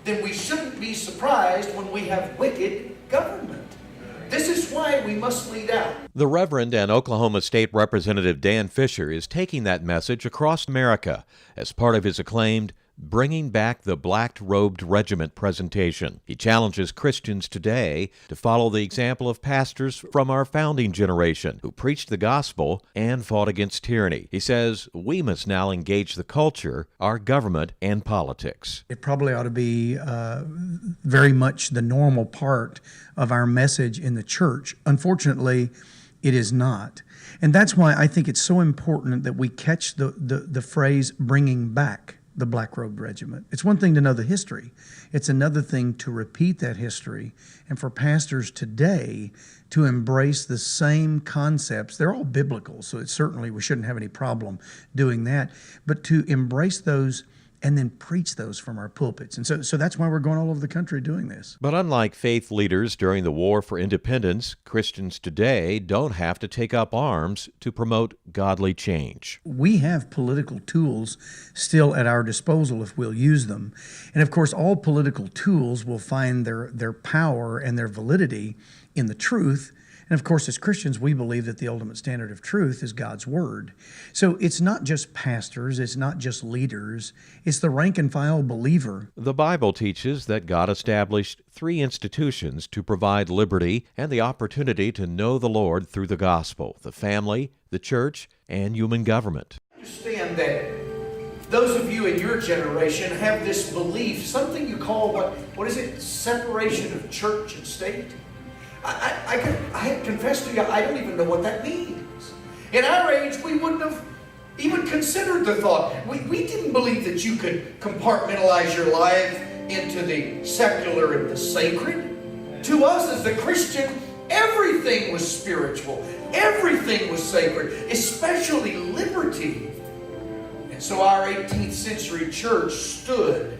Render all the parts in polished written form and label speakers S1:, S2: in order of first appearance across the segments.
S1: then we shouldn't be surprised when we have wicked government. This is why we must lead out.
S2: The Reverend and Oklahoma State Representative Dan Fisher is taking that message across America as part of his acclaimed Bringing Back the Black-Robed Regiment presentation. He challenges Christians today to follow the example of pastors from our founding generation who preached the gospel and fought against tyranny. He says we must now engage the culture, our government, and politics.
S3: It probably ought to be very much the normal part of our message in the church. Unfortunately, it is not. And that's why I think it's so important that we catch the phrase bringing back the Black-Robed Regiment. It's one thing to know the history. It's another thing to repeat that history and for pastors today to embrace the same concepts. They're all biblical, so it certainly we shouldn't have any problem doing that, but to embrace those and then preach those from our pulpits. And so that's why we're going all over the country doing this.
S2: But unlike faith leaders during the War for Independence, Christians today don't have to take up arms to promote godly change.
S3: We have political tools still at our disposal if we'll use them. And of course, all political tools will find their power and their validity in the truth. And of course, as Christians, we believe that the ultimate standard of truth is God's Word. So it's not just pastors, it's not just leaders, it's the rank and file believer.
S2: The Bible teaches that God established 3 institutions to provide liberty and the opportunity to know the Lord through the gospel: the family, the church, and human government.
S1: Understand that those of you in your generation have this belief, something you call, what is it, separation of church and state? I confess to you, I don't even know what that means. In our age, we wouldn't have even considered the thought. We didn't believe that you could compartmentalize your life into the secular and the sacred. To us as the Christian, everything was spiritual. Everything was sacred, especially liberty. And so our 18th century church stood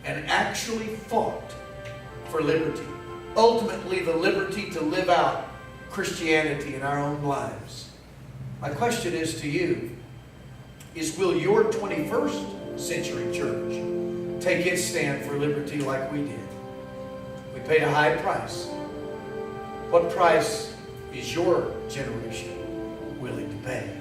S1: and actually fought for liberty. Ultimately, the liberty to live out Christianity in our own lives. My question is to you, will your 21st century church take its stand for liberty like we did? We paid a high price. What price is your generation willing to pay?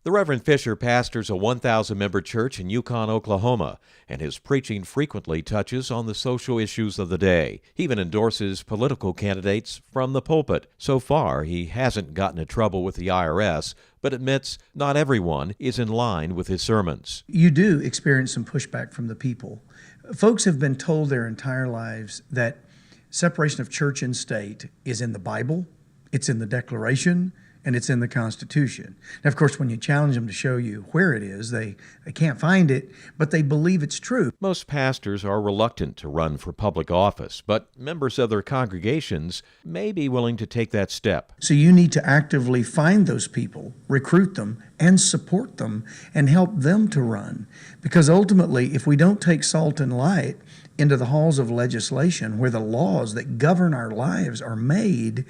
S2: The Reverend Fisher pastors a 1,000-member church in Yukon, Oklahoma, and his preaching frequently touches on the social issues of the day. He even endorses political candidates from the pulpit. So far, he hasn't gotten in trouble with the IRS, but admits not everyone is in line with his sermons.
S3: You do experience some pushback from the people. Folks have been told their entire lives that separation of church and state is in the Bible, it's in the Declaration, and it's in the Constitution. Now, of course, when you challenge them to show you where it is, they can't find it, but they believe it's true.
S2: Most pastors are reluctant to run for public office, but members of their congregations may be willing to take that step.
S3: So you need to actively find those people, recruit them, and support them, and help them to run. Because ultimately, if we don't take salt and light into the halls of legislation where the laws that govern our lives are made,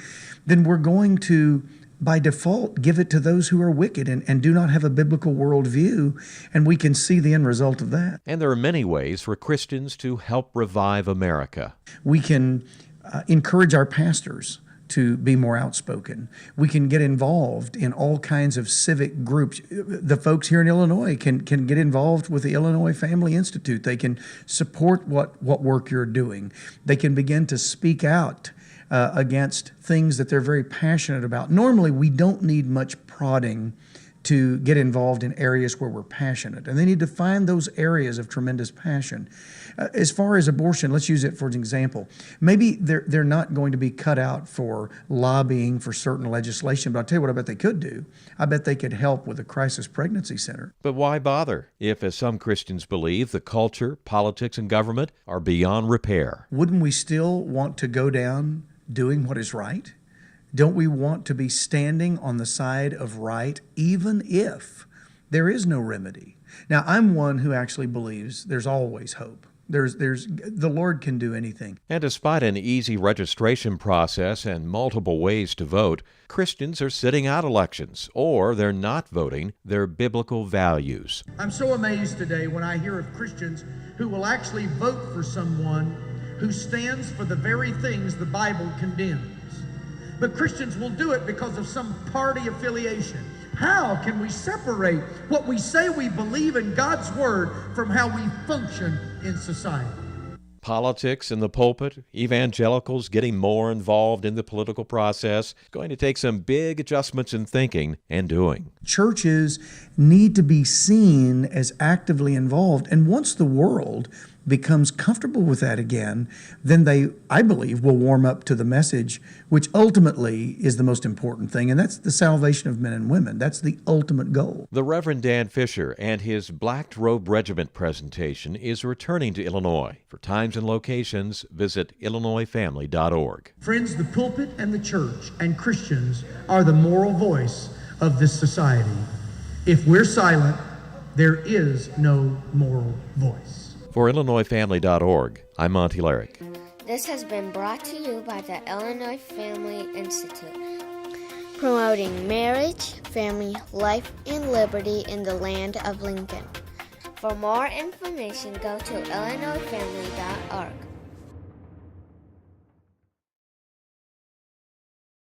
S3: then we're going to, by default, give it to those who are wicked and do not have a biblical worldview, and we can see the end result of that.
S2: And there are many ways for Christians to help revive America.
S3: We can encourage our pastors to be more outspoken. We can get involved in all kinds of civic groups. The folks here in Illinois can get involved with the Illinois Family Institute. They can support what work you're doing. They can begin to speak out against things that they're very passionate about. Normally, we don't need much prodding to get involved in areas where we're passionate. And they need to find those areas of tremendous passion. As far as abortion, let's use it for an example. Maybe they're not going to be cut out for lobbying for certain legislation, but I'll tell you what I bet they could do. I bet they could help with a crisis pregnancy center.
S2: But why bother if, as some Christians believe, the culture, politics, and government are beyond repair?
S3: Wouldn't we still want to go down doing what is right? Don't we want to be standing on the side of right, even if there is no remedy? Now, I'm one who actually believes there's always hope. The Lord can do anything.
S2: And despite an easy registration process and multiple ways to vote, Christians are sitting out elections, or they're not voting their biblical values.
S1: I'm so amazed today when I hear of Christians who will actually vote for someone who stands for the very things the Bible condemns. But Christians will do it because of some party affiliation. How can we separate what we say we believe in God's Word from how we function in society?
S2: Politics in the pulpit, evangelicals getting more involved in the political process, going to take some big adjustments in thinking and doing.
S3: Churches need to be seen as actively involved, and once the world becomes comfortable with that again, then they, I believe, will warm up to the message, which ultimately is the most important thing, and that's the salvation of men and women. That's the ultimate goal.
S2: The Reverend Dan Fisher and his Black Robe Regiment presentation is returning to Illinois. For times and locations, visit IllinoisFamily.org.
S1: Friends, the pulpit and the church and Christians are the moral voice of this society. If we're silent, there is no moral voice.
S2: For IllinoisFamily.org, I'm Monty Larrick.
S4: This has been brought to you by the Illinois Family Institute, promoting marriage, family, life, and liberty in the land of Lincoln. For more information, go to IllinoisFamily.org.